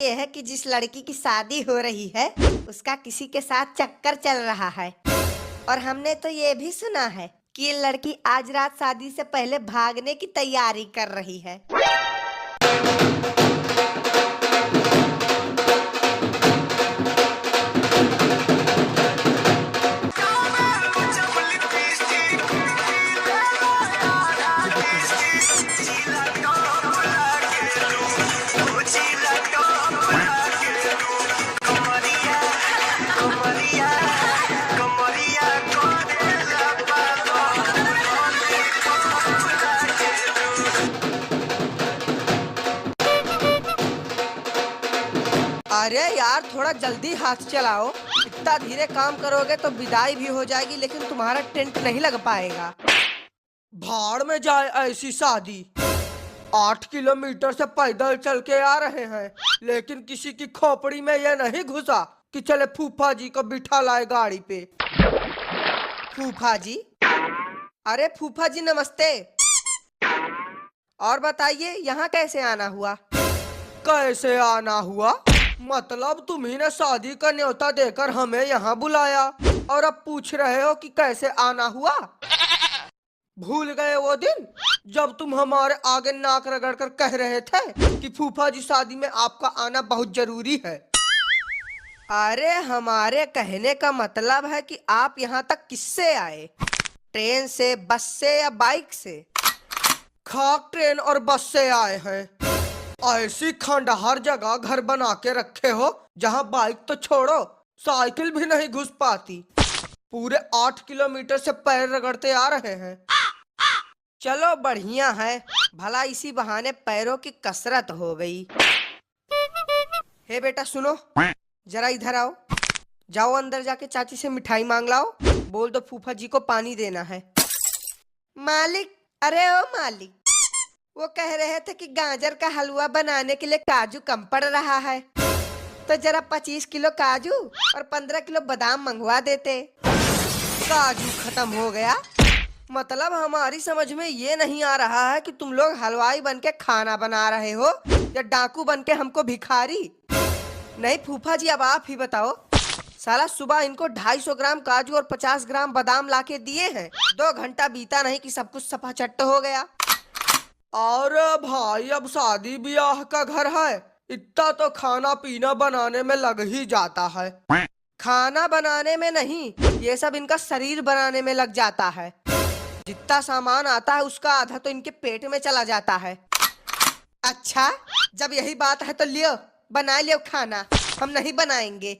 ये है कि जिस लड़की की शादी हो रही है उसका किसी के साथ चक्कर चल रहा है। और हमने तो ये भी सुना है कि ये लड़की आज रात शादी से पहले भागने की तैयारी कर रही है। अरे यार, थोड़ा जल्दी हाथ चलाओ। इतना धीरे काम करोगे तो विदाई भी हो जाएगी, लेकिन तुम्हारा टेंट नहीं लग पाएगा। भाड़ में जाए ऐसी शादी। 8 किलोमीटर से पैदल चल के आ रहे हैं, लेकिन किसी की खोपड़ी में ये नहीं घुसा कि चले फूफा जी को बिठा लाए गाड़ी पे। फूफा जी? अरे फूफा जी नमस्ते। और बताइए यहाँ कैसे आना हुआ? कैसे आना हुआ मतलब तुम्ही ने शादी का न्योता देकर हमें यहाँ बुलाया और अब पूछ रहे हो कि कैसे आना हुआ? भूल गए वो दिन जब तुम हमारे आगे नाक रगड़ कर कह रहे थे कि फूफा जी शादी में आपका आना बहुत जरूरी है। अरे हमारे कहने का मतलब है कि आप यहाँ तक किससे आए? ट्रेन से, बस से या बाइक से? खाक ट्रेन और बस से आए हैं। ऐसी खंडहर जगह घर बना के रखे हो जहाँ बाइक तो छोड़ो साइकिल भी नहीं घुस पाती। पूरे 8 किलोमीटर से पैर रगड़ते आ रहे हैं। चलो बढ़िया है, भला इसी बहाने पैरों की कसरत हो गई। हे बेटा सुनो, जरा इधर आओ। जाओ अंदर जाके चाची से मिठाई मांग लाओ। बोल दो फूफा जी को पानी देना है। मालिक, अरे ओ मालिक, वो कह रहे थे कि गाजर का हलवा बनाने के लिए काजू कम पड़ रहा है, तो जरा 25 किलो काजू और 15 किलो बादाम मंगवा देते। काजू खत्म हो गया? मतलब हमारी समझ में ये नहीं आ रहा है कि तुम लोग हलवाई बन के खाना बना रहे हो या डाकू बन के हमको भिखारी। नहीं फूफा जी, अब आप ही बताओ। साला सुबह इनको 250 ग्राम काजू और 50 ग्राम बादाम लाके दिए हैं, 2 घंटा बीता नहीं कि सब कुछ सपाचट्ट हो गया। और भाई अब शादी ब्याह का घर है, इतना तो खाना पीना बनाने में लग ही जाता है। खाना बनाने में नहीं, ये सब इनका शरीर बनाने में लग जाता है। जितना सामान आता है उसका आधा तो इनके पेट में चला जाता है। अच्छा, जब यही बात है तो लियो बना लियो खाना, हम नहीं बनाएंगे।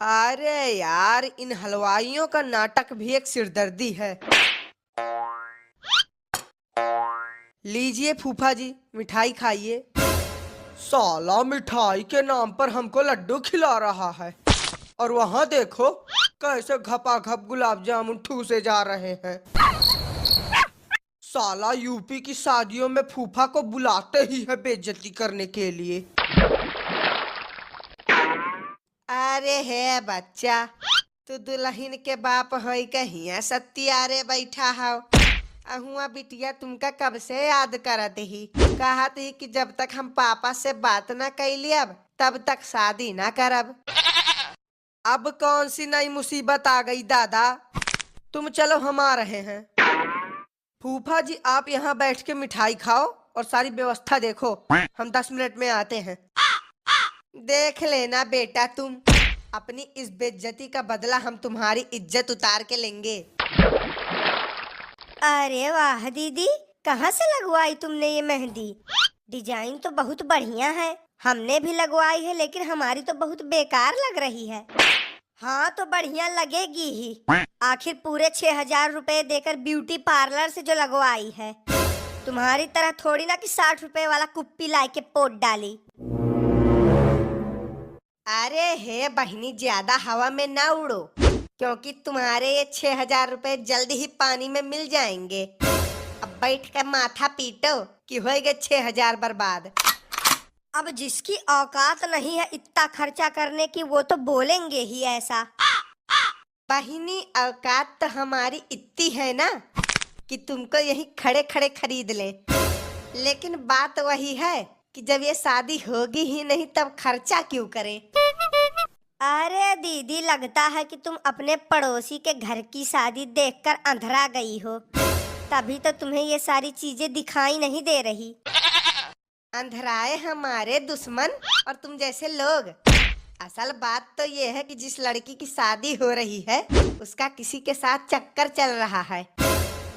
अरे यार, इन हलवाइयों का नाटक भी एक सिरदर्दी है। लीजिए फूफा जी, मिठाई खाइए। साला मिठाई के नाम पर हमको लड्डू खिला रहा है, और वहाँ देखो कैसे घपाघप गुलाब जामुन ठूसे जा रहे हैं। साला यूपी की शादियों में फूफा को बुलाते ही है बेइज्जती करने के लिए। अरे है बच्चा, तू दुल्हन के बाप है कहीं सत्यारे बैठा हो। अहुआ बिटिया तुमका कब से याद करत ही, कहा थी कि जब तक हम पापा से बात न कैली अब तब तक शादी न करब। अब कौन सी नई मुसीबत आ गई दादा? तुम चलो, हम आ रहे हैं। फूफा जी आप यहाँ बैठ के मिठाई खाओ और सारी व्यवस्था देखो, हम 10 मिनट में आते हैं। देख लेना बेटा, तुम अपनी इस बेइज्जती का बदला हम तुम्हारी इज्जत उतार के लेंगे। अरे वाह दीदी, कहाँ से लगवाई तुमने ये मेहंदी? डिजाइन तो बहुत बढ़िया है। हमने भी लगवाई है लेकिन हमारी तो बहुत बेकार लग रही है। हाँ तो बढ़िया लगेगी ही, आखिर पूरे 6000 रुपए देकर ब्यूटी पार्लर से जो लगवाई है। तुम्हारी तरह थोड़ी ना कि 60 रुपए वाला कुप्पी ला के पोत डाली। अरे हे बहनी, ज्यादा हवा में ना उड़ो, क्योंकि तुम्हारे ये 6000 रुपए जल्द ही पानी में मिल जाएंगे। अब बैठ कर माथा पीटो कि हो गए 6000 बर्बाद। अब जिसकी औकात नहीं है इतना खर्चा करने की, वो तो बोलेंगे ही ऐसा। बहिनी, औकात तो हमारी इतनी है ना कि तुमको यही खड़े खड़े खरीद ले, लेकिन बात वही है कि जब ये शादी होगी ही नहीं तब खर्चा क्यों करें। अरे दीदी, लगता है कि तुम अपने पड़ोसी के घर की शादी देखकर अंधरा गई हो, तभी तो तुम्हें ये सारी चीजें दिखाई नहीं दे रही। अंधराए हमारे दुश्मन और तुम जैसे लोग। असल बात तो ये है कि जिस लड़की की शादी हो रही है उसका किसी के साथ चक्कर चल रहा है,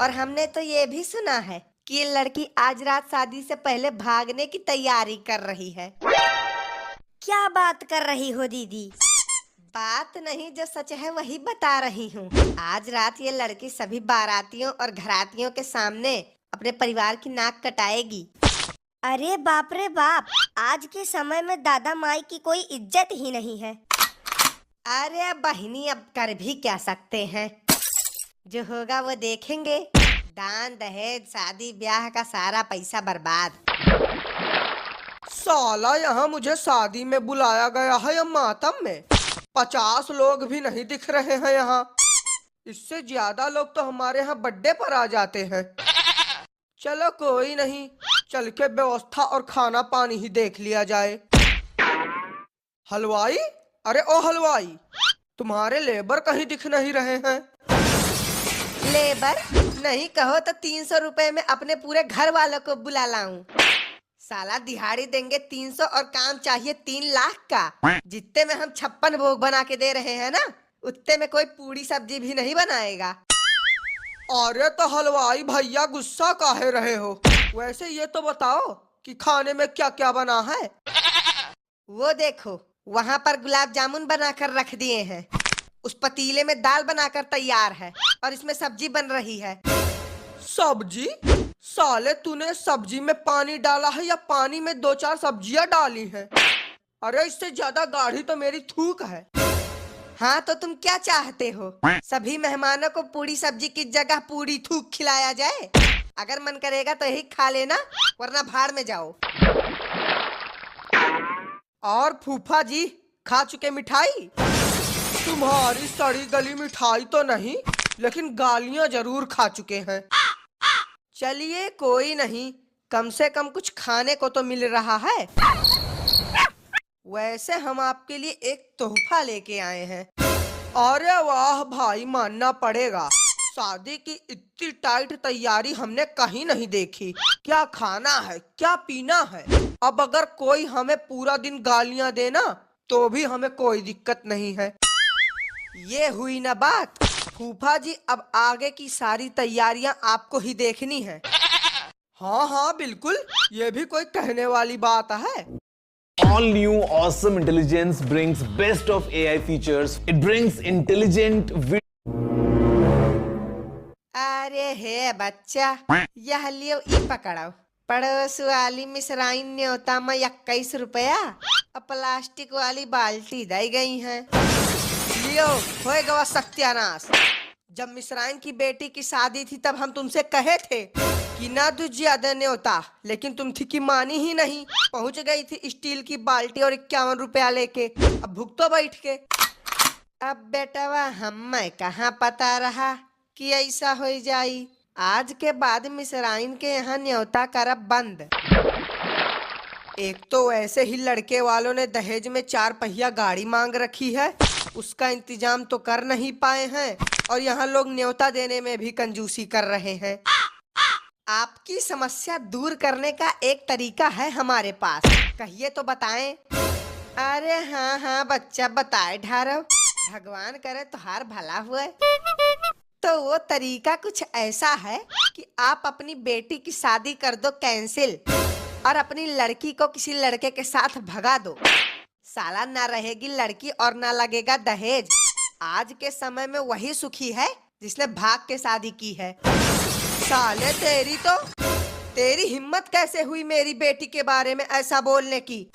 और हमने तो ये भी सुना है कि ये लड़की आज रात शादी से पहले भागने की तैयारी कर रही है। क्या बात कर रही हो दीदी? बात नहीं, जो सच है वही बता रही हूँ। आज रात ये लड़की सभी बारातियों और घरातियों के सामने अपने परिवार की नाक कटाएगी। अरे बाप रे बाप, आज के समय में दादा माई की कोई इज्जत ही नहीं है। अरे बहिनी, अब कर भी क्या सकते हैं, जो होगा वो देखेंगे। दान दहेज शादी ब्याह का सारा पैसा बर्बाद। साला यहाँ मुझे शादी में बुलाया गया है या मातम में? 50 लोग भी नहीं दिख रहे हैं यहाँ। इससे ज्यादा लोग तो हमारे यहाँ बर्थडे पर आ जाते हैं। चलो कोई नहीं, चल के व्यवस्था और खाना पानी ही देख लिया जाए। हलवाई, अरे ओ हलवाई, तुम्हारे लेबर कहीं दिख नहीं रहे हैं। लेबर नहीं कहो तो 300 रुपए में अपने पूरे घर वालों को बुला लाऊं। साला दिहाड़ी देंगे 300 और काम चाहिए 3 लाख का। जितने में हम 56 भोग बना के दे रहे हैं ना, उतने में कोई पूरी सब्जी भी नहीं बनाएगा। अरे तो हलवाई भैया, गुस्सा काहे रहे हो? वैसे ये तो बताओ कि खाने में क्या क्या बना है। वो देखो, वहाँ पर गुलाब जामुन बनाकर रख दिए हैं। उस पतीले में दाल बनाकर तैयार है और इसमें सब्जी बन रही है। सब्जी? साले तूने सब्जी में पानी डाला है या पानी में 2-4 सब्जियां डाली हैं? अरे इससे ज्यादा गाढ़ी तो मेरी थूक है। हाँ तो तुम क्या चाहते हो, सभी मेहमानों को पूरी सब्जी की जगह पूरी थूक खिलाया जाए? अगर मन करेगा तो यही खा लेना, वरना भाड़ में जाओ। और फूफा जी, खा चुके मिठाई? तुम्हारी सड़ी गली मिठाई तो नहीं, लेकिन गालियां जरूर खा चुके हैं। चलिए कोई नहीं, कम से कम कुछ खाने को तो मिल रहा है। वैसे हम आपके लिए एक तोहफा लेके आए हैं। अरे वाह भाई, मानना पड़ेगा, शादी की इतनी टाइट तैयारी हमने कहीं नहीं देखी। क्या खाना है, क्या पीना है। अब अगर कोई हमें पूरा दिन गालियां देना तो भी हमें कोई दिक्कत नहीं है। ये हुई ना बात। फूफा जी, अब आगे की सारी तैयारियां आपको ही देखनी है। हाँ हाँ बिल्कुल, ये भी कोई कहने वाली बात है। All new awesome intelligence brings best of AI features. It brings intelligent अरे हे बच्चा, यह लियो ई पकड़ो। पड़ोस वाली मिसराइन न्योता में 21 रुपया और प्लास्टिक वाली बाल्टी दी गई है। लियो, होएगा सत्यानाश। जब मिसराइन की बेटी की शादी थी तब हम तुमसे कहे थे कि ना तुझ ज्यादा न्योता, लेकिन तुम थी कि मानी ही नहीं। पहुंच गई थी स्टील की बाल्टी और 51 रुपया लेके। अब भुगतो बैठ के। अब बेटवा, हमें कहाँ पता रहा कि ऐसा हो जाई। आज के बाद मिसराइन के यहाँ न्योता करब बंद। एक तो ऐसे ही लड़के वालों ने दहेज में 4 पहिया गाड़ी मांग रखी है, उसका इंतजाम तो कर नहीं पाए हैं, और यहाँ लोग न्योता देने में भी कंजूसी कर रहे हैं। आपकी समस्या दूर करने का एक तरीका है हमारे पास, कहिए तो बताएं। अरे हाँ हाँ बच्चा, बताए ढारो, भगवान करे तुम्हार भला हुए। तो वो तरीका कुछ ऐसा है कि आप अपनी बेटी की शादी कर दो कैंसिल और अपनी लड़की को किसी लड़के के साथ भगा दो। साला ना रहेगी लड़की और ना लगेगा दहेज। आज के समय में वही सुखी है जिसने भाग के शादी की है। साले तेरी हिम्मत कैसे हुई मेरी बेटी के बारे में ऐसा बोलने की?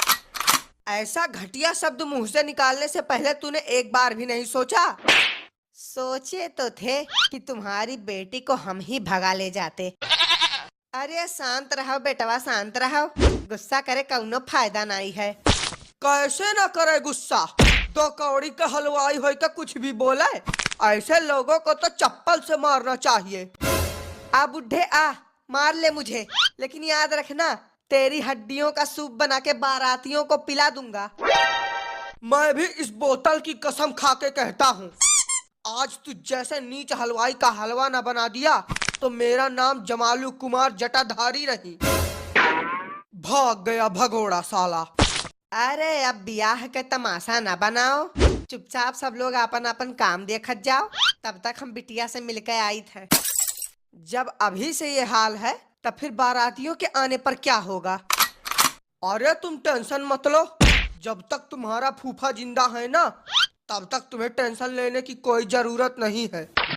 ऐसा घटिया शब्द मुंह से निकालने से पहले तूने एक बार भी नहीं सोचा? सोचे तो थे कि तुम्हारी बेटी को हम ही भगा ले जाते। अरे शांत रहो बेटवा, शांत रहो, गुस्सा करे कौनो फायदा नहीं है। कैसे ना करे गुस्सा? 2 कौड़ी का हलवाई होई का कुछ भी बोले? ऐसे लोगों को तो चप्पल से मारना चाहिए। आ बुढ़े आ, मार ले मुझे, लेकिन याद रखना तेरी हड्डियों का सूप बना के बारातियों को पिला दूंगा। मैं भी इस बोतल की कसम खा के कहता हूँ, आज तू जैसे नीच हलवाई का हलवा न बना दिया तो मेरा नाम जमालू कुमार जटाधारी नहीं। भाग गया भगोड़ा साला। अरे अब ब्याह के तमाशा न बनाओ, चुपचाप सब लोग अपन अपन काम देखत जाओ। तब तक हम बिटिया से मिलकर आई थे। जब अभी से ये हाल है तब फिर बारातियों के आने पर क्या होगा? अरे तुम टेंशन मत लो, जब तक तुम्हारा फूफा जिंदा है ना तब तक तुम्हें टेंशन लेने की कोई जरूरत नहीं है।